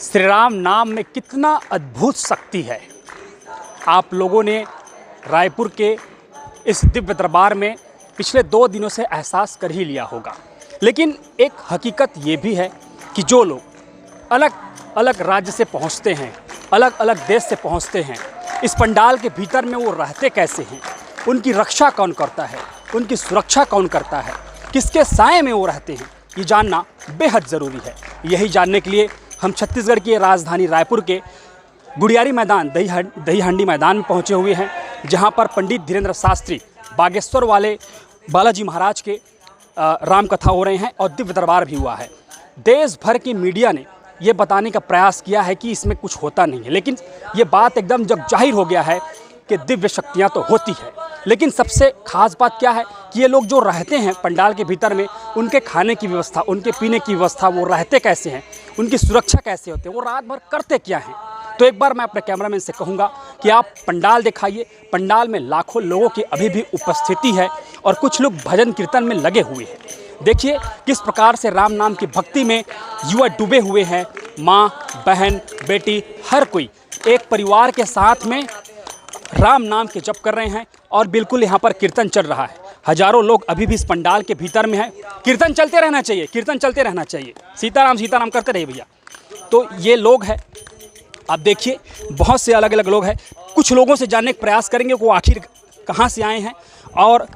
श्री राम नाम में कितना अद्भुत शक्ति है। आप लोगों ने रायपुर के इस दिव्य दरबार में पिछले 2 दिनों से एहसास कर ही लिया होगा। लेकिन एक हकीकत ये भी है कि जो लोग अलग अलग राज्य से पहुंचते हैं, अलग अलग देश से पहुंचते हैं, इस पंडाल के भीतर में वो रहते कैसे हैं, उनकी रक्षा कौन करता है, उनकी सुरक्षा कौन करता है, किसके साए में वो रहते हैं, ये जानना बेहद ज़रूरी है। यही जानने के लिए हम छत्तीसगढ़ की राजधानी रायपुर के गुड़ियारी मैदान दही हांडी मैदान में पहुंचे हुए हैं, जहां पर पंडित धीरेन्द्र शास्त्री बागेश्वर वाले बालाजी महाराज के राम कथा हो रहे हैं और दिव्य दरबार भी हुआ है। देश भर की मीडिया ने ये बताने का प्रयास किया है कि इसमें कुछ होता नहीं है, लेकिन ये बात एकदम जग जाहिर हो गया है कि दिव्य शक्तियाँ तो होती है। लेकिन सबसे खास बात क्या है कि ये लोग जो रहते हैं पंडाल के भीतर में, उनके खाने की व्यवस्था, उनके पीने की व्यवस्था, वो रहते कैसे हैं, उनकी सुरक्षा कैसे होती है, वो रात भर करते क्या हैं। तो एक बार मैं अपने कैमरामैन से कहूँगा कि आप पंडाल दिखाइए। पंडाल में लाखों लोगों की अभी भी उपस्थिति है और कुछ लोग भजन कीर्तन में लगे हुए हैं। देखिए किस प्रकार से राम नाम की भक्ति में युवा डूबे हुए हैं। माँ, बहन, बेटी, हर कोई एक परिवार के साथ में राम नाम के जप कर रहे हैं और बिल्कुल यहाँ पर कीर्तन चल रहा है। हजारों लोग अभी भी इस पंडाल के भीतर में हैं। कीर्तन चलते रहना चाहिए, कीर्तन चलते रहना चाहिए। सीताराम सीताराम करते रहिए भैया। तो ये लोग हैं, आप देखिए बहुत से अलग अलग लोग हैं। कुछ लोगों से जानने का प्रयास करेंगे वो आखिर कहाँ से आए हैं और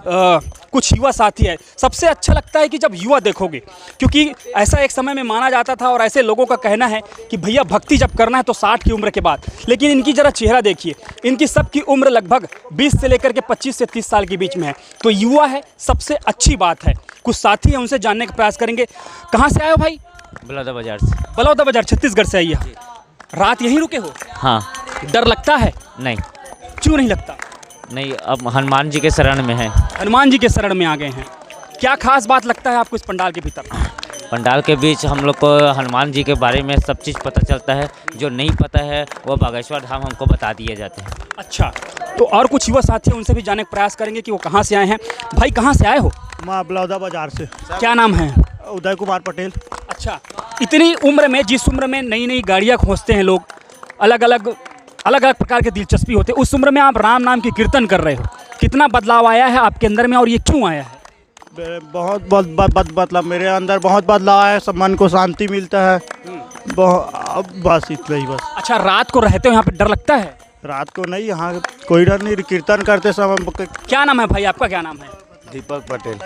कुछ युवा साथी है। सबसे अच्छा लगता है कि जब युवा देखोगे, क्योंकि ऐसा एक समय में माना जाता था और ऐसे लोगों का कहना है कि भैया भक्ति जब करना है तो 60 की उम्र के बाद। लेकिन इनकी ज़रा चेहरा देखिए, इनकी सबकी उम्र लगभग 20 से लेकर के 25 से 30 साल के बीच में है। तो युवा है, सबसे अच्छी बात है। कुछ साथी हैं, उनसे जानने का प्रयास करेंगे। कहाँ से आए हो भाई? बलौदा बाजार से। बलौदा बाजार छत्तीसगढ़ से आइए। रात यहीं रुके हो? हाँ। डर लगता है? नहीं। क्यों नहीं लगता? नहीं, अब हनुमान जी के शरण में है। हनुमान जी के शरण में आ गए हैं। क्या खास बात लगता है आपको इस पंडाल के भीतर? पंडाल के बीच हम लोग को हनुमान जी के बारे में सब चीज़ पता चलता है। जो नहीं पता है वो बागेश्वर धाम हमको बता दिए जाते हैं। अच्छा, तो और कुछ युवा साथी हैं, उनसे भी जानने का प्रयास करेंगे कि वो कहाँ से आए हैं। भाई कहाँ से आए हो? मैं बलौदा बाजार से। क्या नाम है? उदय कुमार पटेल। अच्छा, इतनी उम्र में, जिस उम्र में नई नई गाड़ियाँ खोजते हैं लोग, अलग अलग प्रकार के दिलचस्पी होते हैं, उस उम्र में आप राम नाम की कीर्तन कर रहे हो। कितना बदलाव आया है आपके अंदर में और ये क्यों आया है? बहुत मतलब मेरे अंदर बहुत बदलाव है। सब मन को शांति मिलता है। बस इतना ही बस। अच्छा, रात को रहते हो यहाँ पे, डर लगता है? रात को नहीं, यहाँ कोई डर नहीं। कीर्तन करते समय। क्या नाम है भाई आपका? क्या नाम है? दीपक पटेल।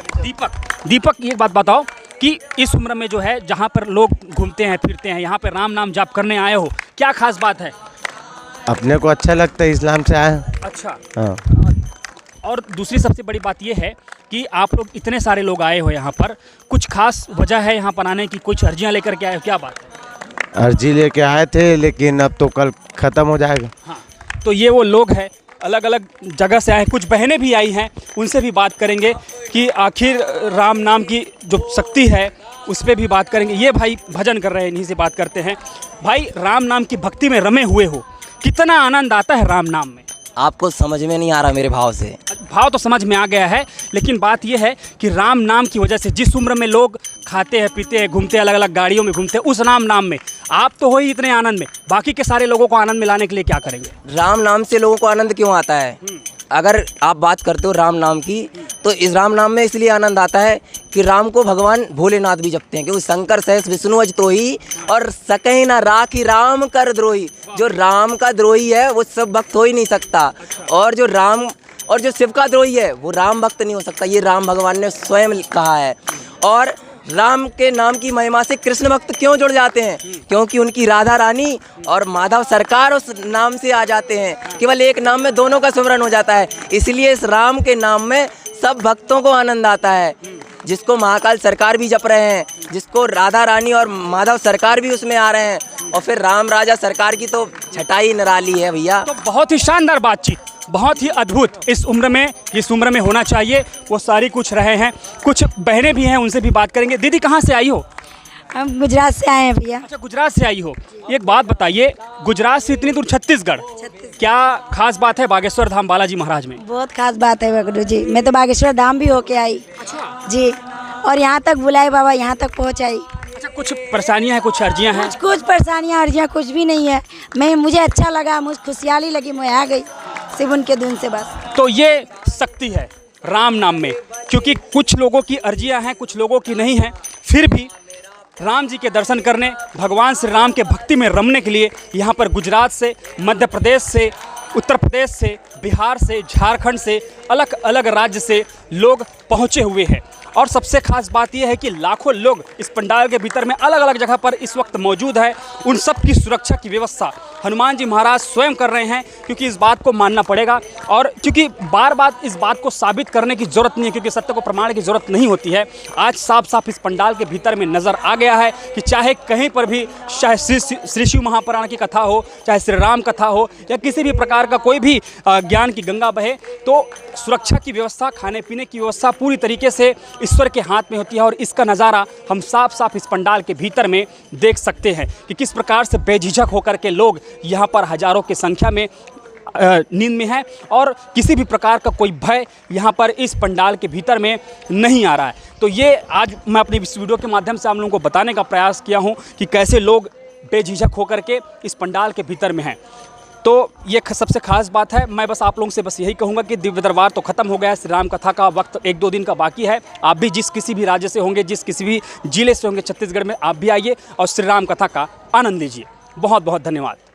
दीपक, ये बात बताओ कि इस उम्र में जो है, जहाँ पर लोग घूमते हैं फिरते हैं, यहाँ पर राम नाम जाप करने आए हो, क्या खास बात है? अपने को अच्छा लगता है, इस्लाम से आए। अच्छा। हाँ। और दूसरी सबसे बड़ी बात यह है कि आप लोग इतने सारे लोग आए हो यहाँ पर, कुछ खास वजह है यहाँ पर आने की? कुछ अर्जियाँ लेकर के आए हो? क्या बात है? अर्जी लेके आए थे, लेकिन अब तो कल ख़त्म हो जाएगा। हाँ, तो ये वो लोग हैं, अलग अलग जगह से आए। कुछ बहनें भी आई हैं, उनसे भी बात करेंगे कि आखिर राम नाम की जो शक्ति है उस पर भी बात करेंगे। ये भाई भजन कर रहे हैं, इन्हीं से बात करते हैं। भाई, राम नाम की भक्ति में रमे हुए हो, कितना आनंद आता है राम नाम में? आपको समझ में नहीं आ रहा मेरे भाव से। भाव तो समझ में आ गया है, लेकिन बात यह है कि राम नाम की वजह से जिस उम्र में लोग खाते हैं, पीते हैं, घूमते हैं, अलग अलग गाड़ियों में घूमते हैं, उस राम नाम में आप तो हो ही इतने आनंद में, बाकी के सारे लोगों को आनंद में लाने के लिए क्या करेंगे? राम नाम से लोगों को आनंद क्यों आता है? अगर आप बात करते हो राम नाम की, तो इस राम नाम में इसलिए आनंद आता है कि राम को भगवान भोलेनाथ भी जपते हैं, क्योंकि शंकर सहस विष्णु अज तोही और सकहि न राखी राम कर द्रोही। जो राम का द्रोही है वो सब भक्त हो ही नहीं सकता, और जो शिव का द्रोही है वो राम भक्त नहीं हो सकता। ये राम भगवान ने स्वयं कहा है। और राम के नाम की महिमा से कृष्ण भक्त क्यों जुड़ जाते हैं? क्योंकि उनकी राधा रानी और माधव सरकार उस नाम से आ जाते हैं। केवल एक नाम में दोनों का स्मरण हो जाता है, इसलिए इस राम के नाम में सब भक्तों को आनंद आता है। जिसको महाकाल सरकार भी जप रहे हैं, जिसको राधा रानी और माधव सरकार भी उसमें आ रहे हैं, और फिर राम राजा सरकार की तो छटाई निराली है भैया। तो बहुत ही शानदार बातचीत, बहुत ही अद्भुत। इस उम्र में, जिस उम्र में होना चाहिए वो सारी कुछ रहे हैं। कुछ बहनें भी हैं, उनसे भी बात करेंगे। दीदी कहाँ से आई हो? हम गुजरात से आए हैं भैया। अच्छा, गुजरात से आई हो। एक बात बताइए, गुजरात से इतनी दूर छत्तीसगढ़, क्या खास बात है बागेश्वर धाम बालाजी महाराज में? बहुत खास बात है गुरु जी। मैं तो बागेश्वर धाम भी होके आई। अच्छा जी, और यहाँ तक बुलाए बाबा, यहाँ तक पहुँच आई। अच्छा, कुछ परेशानियां हैं, कुछ अर्जियां हैं? कुछ परेशानियाँ अर्जियाँ कुछ भी नहीं है। मुझे अच्छा लगा, मुझे खुशहाली लगी, मैं आ गई सिर्फ उनके धुन से बस। तो ये शक्ति है राम नाम में, क्योंकि कुछ लोगों की अर्जियां हैं, कुछ लोगों की नहीं हैं, फिर भी राम जी के दर्शन करने, भगवान श्री राम के भक्ति में रमने के लिए यहाँ पर गुजरात से, मध्य प्रदेश से, उत्तर प्रदेश से, बिहार से, झारखंड से, अलग अलग राज्य से लोग पहुँचे हुए हैं। और सबसे खास बात यह है कि लाखों लोग इस पंडाल के भीतर में अलग अलग जगह पर इस वक्त मौजूद है। उन सब की सुरक्षा की व्यवस्था हनुमान जी महाराज स्वयं कर रहे हैं, क्योंकि इस बात को मानना पड़ेगा। और क्योंकि बार बार इस बात को साबित करने की ज़रूरत नहीं है, क्योंकि सत्य को प्रमाण की ज़रूरत नहीं होती है। आज साफ साफ इस पंडाल के भीतर में नज़र आ गया है कि चाहे कहीं पर भी, चाहे श्री शिव महापुराण की कथा हो, चाहे श्री राम कथा हो, या किसी भी प्रकार का कोई भी ज्ञान की गंगा बहे, तो सुरक्षा की व्यवस्था, खाने पीने की व्यवस्था पूरी तरीके से ईश्वर के हाथ में होती है। और इसका नज़ारा हम साफ साफ इस पंडाल के भीतर में देख सकते हैं कि किस प्रकार से बेझिझक होकर के लोग यहाँ पर हजारों की संख्या में नींद में है, और किसी भी प्रकार का कोई भय यहाँ पर इस पंडाल के भीतर में नहीं आ रहा है। तो ये आज मैं अपनी इस वीडियो के माध्यम से आप लोगों को बताने का प्रयास किया हूँ कि कैसे लोग बेझिझक होकर के इस पंडाल के भीतर में हैं। तो ये सबसे खास बात है। मैं बस आप लोगों से बस यही कहूँगा कि दिव्य दरबार तो ख़त्म हो गया है, श्री राम कथा का वक्त 1-2 दिन का बाकी है। आप भी जिस किसी भी राज्य से होंगे, जिस किसी भी जिले से होंगे छत्तीसगढ़ में, आप भी आइए और श्री राम कथा का आनंद लीजिए। बहुत बहुत धन्यवाद।